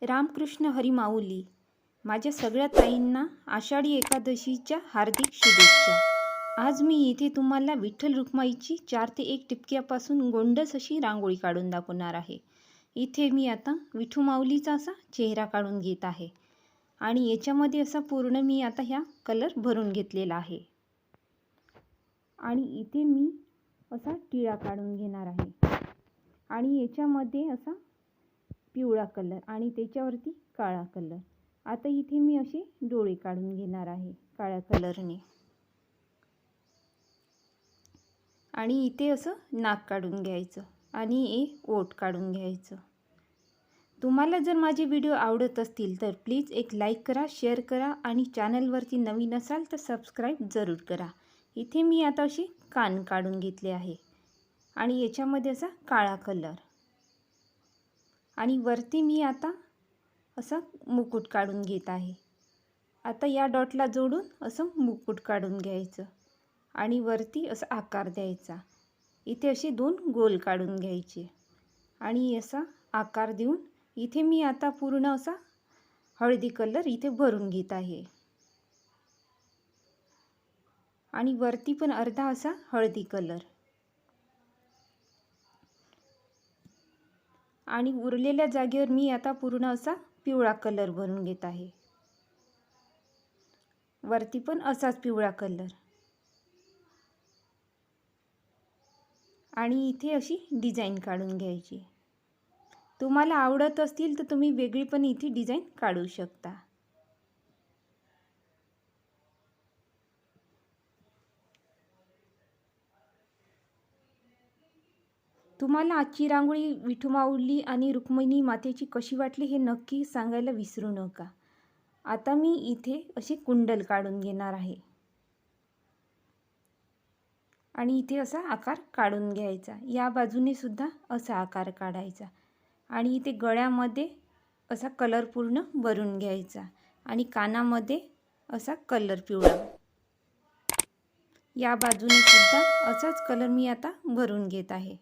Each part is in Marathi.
रामकृष्ण हरी माऊली. माझ्या सगळ्या ताईंना आषाढी एकादशीच्या हार्दिक शुभेच्छा. आज मी इथे तुम्हाला विठ्ठल रुक्माईची 4 ते 1 टिपक्यापासून गोंडस अशी रांगोळी काढून दाखवणार आहे. इथे मी आता विठू माऊलीचा असा चेहरा काढून घेत आहे आणि याच्यामध्ये असा पूर्ण मी आता ह्या कलर भरून घेतलेला आहे. आणि इथे मी असा टिळा काढून घेणार आहे आणि याच्यामध्ये असा पिवळा कलर आणि त्याच्यावरती काळा कलर. आता इथे मी असे डोळे काढून घेणार आहे काळ्या कलरने आणि इथे असं नाक काढून घ्यायचं आणि एक ओठ काढून घ्यायचं. तुम्हाला जर माझे व्हिडिओ आवडत असतील तर प्लीज एक लाईक करा, शेअर करा आणि चॅनलवरती नवीन असाल तर सबस्क्राईब जरूर करा. इथे मी आता असे कान काढून घेतले आहे आणि याच्यामध्ये असा काळा कलर आणि वरती मी आता असा मुकुट काढून घेत आहे. आता या डॉटला जोडून असं मुकुट काढून घ्यायचं आणि वरती असा आकार द्यायचा. इथे असे 2 गोल काढून घ्यायचे आणि असा आकार देऊन इथे मी आता पूर्ण असा हळदी कलर इथे भरून घेत आहे आणि वरती पण अर्धा असा हळदी कलर आणि उरलेल्या जागेवर मी आता पूर्ण असा पिवळा कलर भरून घेत आहे. वरती पण असाच पिवळा कलर आणि इथे अशी डिझाईन काढून घ्यायची. तुम्हाला आवडत असतील तर तुम्ही वेगळी पण इथे डिझाईन काढू शकता. तुम्हाला आजची रांगोळी विठू माऊली आणि रुक्मिणी मातेची कशी वाटली हे नक्की सांगायला विसरू नका. आता मी इथे असे कुंडल काढून घेणार आहे आणि इथे असा आकार काढून घ्यायचा. या बाजूने सुद्धा असा आकार काढायचा आणि इथे गळ्यामध्ये असा कलर पूर्ण भरून घ्यायचा आणि कानामध्ये असा कलर पिवळा. या बाजूने सुद्धा असाच कलर मी आता भरून घेत आहे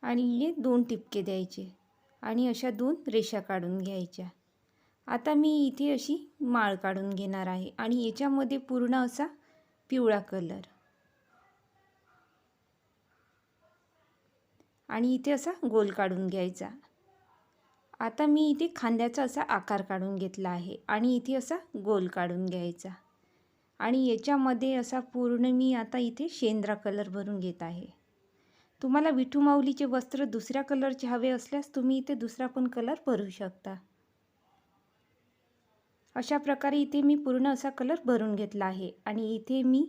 आणि हे 2 टिपके द्यायचे आणि अशा 2 रेषा काढून घ्यायच्या. आता मी इथे अशी माळ काढून घेणार आहे आणि याच्यामध्ये पूर्ण असा पिवळा कलर आणि इथे असा गोल काढून घ्यायचा. आता मी इथे खांद्याचा असा आकार काढून घेतला आहे आणि इथे असा गोल काढून घ्यायचा आणि याच्यामध्ये असा पूर्ण मी आता इथे शेंद्रा कलर भरून घेत आहे. तुम्हाला विठू माऊलीचे वस्त्र दुसऱ्या कलरचे हवे असल्यास तुम्ही इथे दुसरा पण कलर भरू शकता. अशा प्रकारे इथे मी पूर्ण असा कलर भरून घेतला आहे आणि इथे मी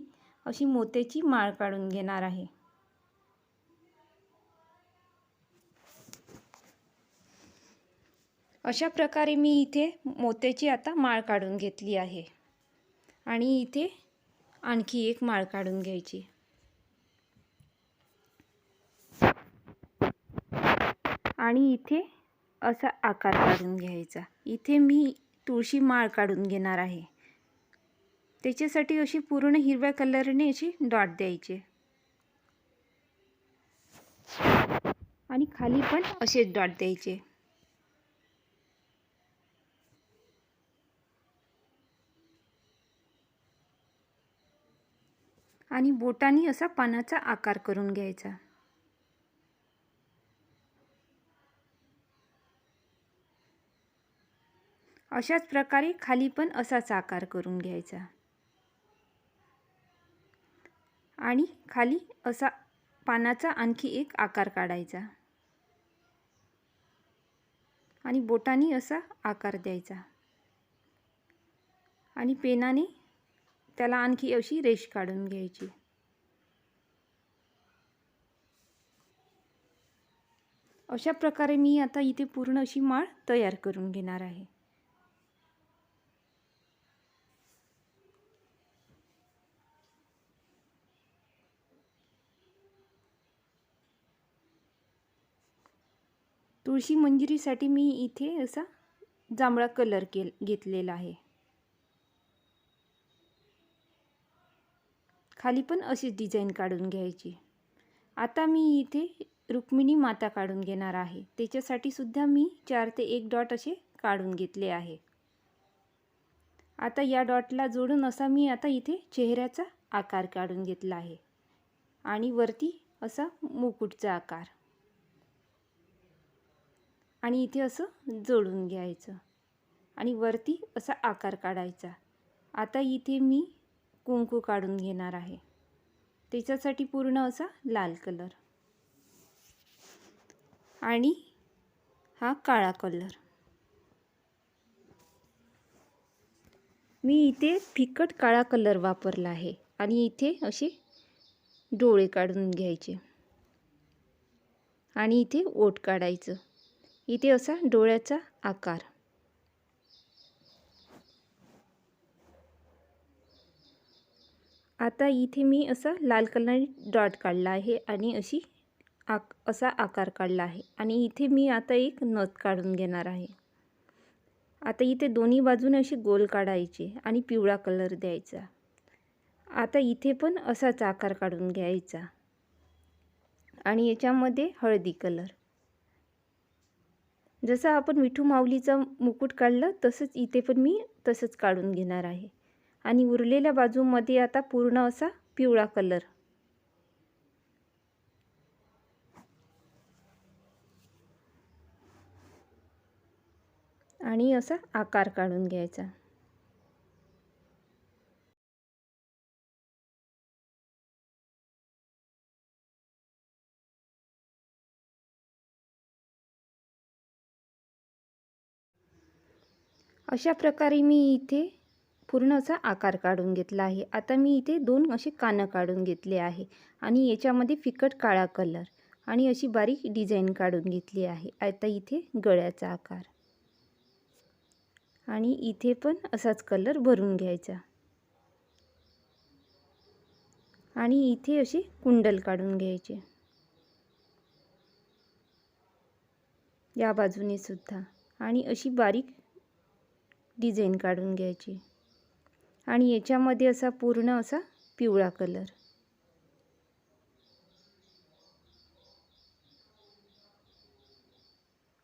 अशी मोत्याची माळ काढून घेणार आहे. अशा प्रकारे मी इथे मोत्याची आता माळ काढून घेतली आहे आणि इथे आणखी एक माळ काढून घ्यायची आणि इथे असा आकार काढून घ्यायचा. इथे मी तुळशी माळ काढून घेणार आहे. त्याच्यासाठी अशी पूर्ण हिरव्या कलरने अशी डॉट द्यायचे आणि खाली पण असेच डॉट द्यायचे आणि बोटांनी असा पानाचा आकार करून घ्यायचा. अशाच प्रकारे खाली पण असाच आकार करून घ्यायचा आणि खाली असा पानाचा आणखी एक आकार काढायचा आणि बोटांनी असा आकार द्यायचा आणि पेनाने त्याला आणखी अशी रेष काढून घ्यायची. अशा प्रकारे मी आता इथे पूर्ण अशी माळ तयार करून घेणार आहे. तुळशी मंजिरीसाठी मी इथे असा जांभळा कलर घेतलेला आहे. खाली पण अशी डिझाईन काढून घ्यायची. आता मी इथे रुक्मिणी माता काढून घेणार आहे. त्याच्यासाठी सुद्धा मी 4 ते 1 डॉट असे काढून घेतले आहे. आता या डॉटला जोडून असा मी आता इथे चेहऱ्याचा आकार काढून घेतला आहे आणि वरती असा मुकुटचा आकार आणि इथे असं जोडून घ्यायचं आणि वरती असा आकार काढायचा. आता इथे मी कुंकू काढून घेणार आहे. त्याच्यासाठी पूर्ण असा लाल कलर आणि हा काळा कलर. मी इथे फिकट काळा कलर वापरला आहे आणि इथे असे डोळे काढून घ्यायचे आणि इथे ओठ काढायचं. इथे असा डोळ्याचा आकार. आता इथे मी असा लाल कलर डॉट काढला आहे आणि असा आकार काढला आहे आणि इथे मी आता एक नथ काढून घेणार आहे. आता इथे दोन्ही बाजूने अशी गोल काढायची आणि पिवळा कलर द्यायचा. आता इथे पण असाच आकार काढून घ्यायचा आणि याच्यामध्ये हळदी कलर. जसं आपण विठू माऊलीचा मुकुट काढलं तसंच इथे पण मी तसंच काढून घेणार आहे आणि उरलेल्या बाजूमध्ये आता पूर्ण असा पिवळा कलर आणि असा आकार काढून घ्यायचा. अशा प्रकारे मी इथे पूर्ण असा आकार काढून घेतला आहे. आता मी इथे 2 असे कानं काढून घेतले आहे आणि याच्यामध्ये फिकट काळा कलर आणि अशी बारीक डिझाईन काढून घेतली आहे. आता इथे गळ्याचा आकार आणि इथे पण असाच कलर भरून घ्यायचा आणि इथे असे कुंडल काढून घ्यायचे या बाजूने सुद्धा आणि अशी बारीक डिझाईन काढून घ्यायची आणि याच्यामध्ये असा पूर्ण असा पिवळा कलर.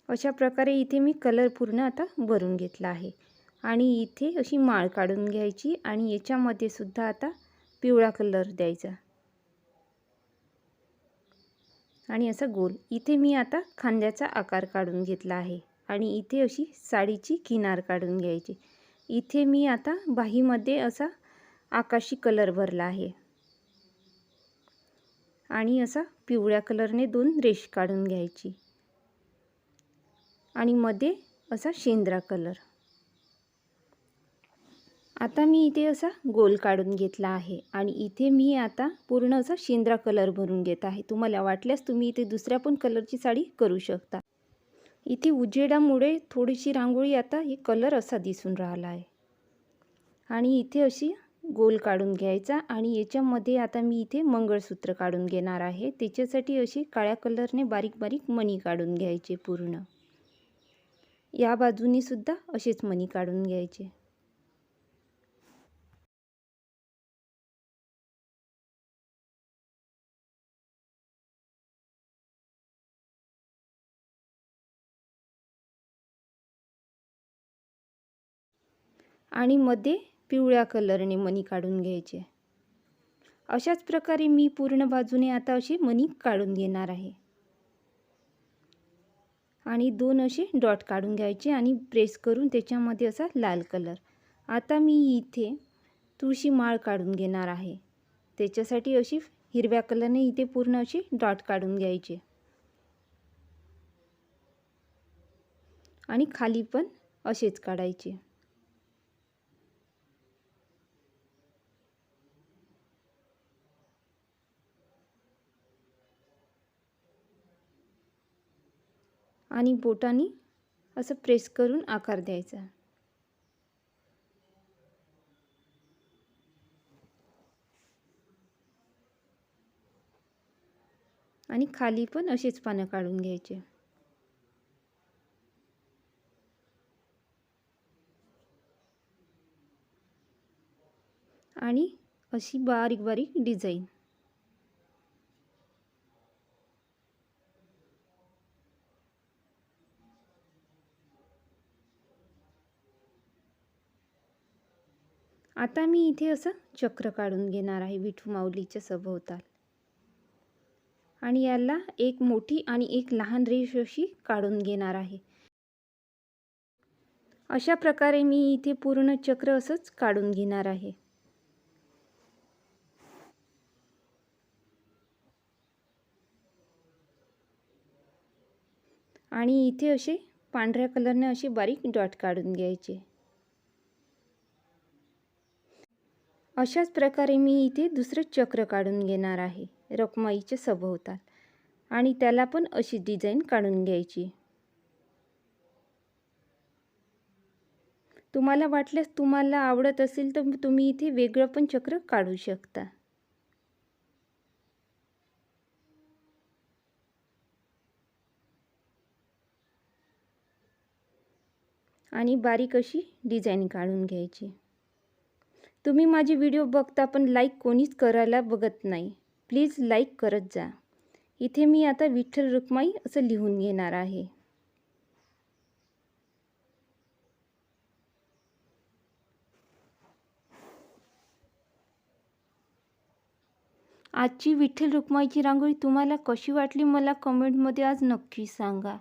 अशा प्रकारे इथे मी कलर पूर्ण आता भरून घेतला आहे आणि इथे अशी माळ काढून घ्यायची आणि याच्यामध्ये सुद्धा आता पिवळा कलर द्यायचा आणि असा गोल. इथे मी आता खांद्याचा आकार काढून घेतला आहे आणि इथे अशी साडीची किनार काढून घ्यायची. इथे मी आता बाहीमध्ये असा आकाशी कलर भरला आहे आणि असा पिवळ्या कलरने 2 रेष काढून घ्यायची आणि मध्ये असा शेंद्रा कलर. आता मी इथे असा गोल काढून घेतला आहे आणि इथे मी आता पूर्ण असा शेंद्रा कलर भरून घेत आहे. तुम्हाला वाटल्यास तुम्ही इथे दुसऱ्या पण कलरची साडी करू शकता. इथे उजेडामुळे थोडीशी रांगोळी आता हे कलर असा दिसून राहिला आहे आणि इथे अशी गोल काढून घ्यायचा आणि याच्यामध्ये आता मी इथे मंगळसूत्र काढून घेणार आहे. त्याच्यासाठी अशी काळ्या कलरने बारीक बारीक मणी काढून घ्यायचे. पूर्ण या बाजूनी सुद्धा असेच मणी काढून घ्यायचे आणि मध्ये पिवळ्या कलरने मणी काढून घ्यायचे. अशाच प्रकारे मी पूर्ण बाजूने आता असे मणी काढून घेणार आहे आणि 2 असे डॉट काढून घ्यायचे आणि प्रेस करून त्याच्यामध्ये असा लाल कलर. आता मी इथे तुळशी माळ काढून घेणार आहे. त्याच्यासाठी अशी हिरव्या कलरने इथे पूर्ण असे डॉट काढून घ्यायचे आणि खाली पण असेच काढायचे आणि बोटांनी असं प्रेस करून आकार द्यायचा आणि खाली पण असेच पानं काढून घ्यायचे आणि अशी बारीक बारीक डिझाईन. आता मी इथे असं चक्र काढून घेणार आहे विठू माऊलीच्या सभोवताल आणि याला एक मोठी आणि एक लहान रेष अशी काढून घेणार आहे। अशा प्रकारे मी इथे पूर्ण चक्र असंच काढून घेणार आहे। आणि इथे असे पांढऱ्या कलरने असे बारीक डॉट काढून घ्यायचे। अशाच प्रकारे मी इथे दुसरं चक्र काढून घेणार आहे रखुमाईच्या सभोवताल आणि त्याला पण अशी डिझाइन काढून घ्यायची। तुम्हाला वाटल्यास तुम्हाला आवडत असेल तर तुम्ही इथे वेगळं पण चक्र काढू शकता। आणि बारीक अशी डिझाइन काढून घ्यायची। तुम्ही माझे व्हिडिओ बघता पण लाईक कोणीच करायला बघत नाही, प्लीज लाईक करत जा। इथे मी आता विठ्ठल रुक्माई असं लिहून घेणार आहे। आजची विठ्ठल रुक्माईची रांगोळी तुम्हाला कशी वाटली मला कमेंटमध्ये आज नक्की सांगा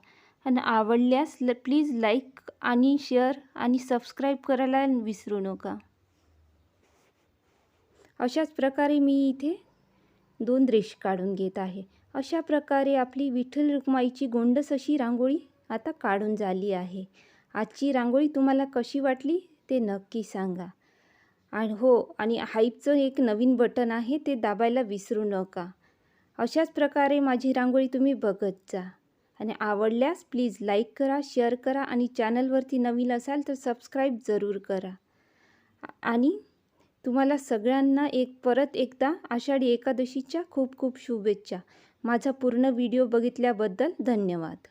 आणि आवडल्यास प्लीज लाईक आणि शेअर आणि सबस्क्राईब करायला विसरू नका। अशाच प्रकारे मी इथे 2 रेष काढून घेत आहे। अशा प्रकारे आपली विठ्ठल रुक्माईची गोंडस अशी रांगोळी आता काढून झाली आहे। आजची रांगोळी तुम्हाला कशी वाटली ते नक्की सांगा। आणि आणि हाईपचं एक नवीन बटन आहे ते दाबायला विसरू नका। अशाच प्रकारे माझी रांगोळी तुम्ही बघत जा आणि आवडल्यास प्लीज लाईक करा, शेअर करा आणि चॅनलवरती नवीन असाल तर सबस्क्राईब जरूर करा। आणि तुम्हाला सगळ्यांना परत एकदा आषाढी एकादशीच्या खूप खूप शुभेच्छा। माझा पूर्ण व्हिडिओ बघितल्याबद्दल धन्यवाद।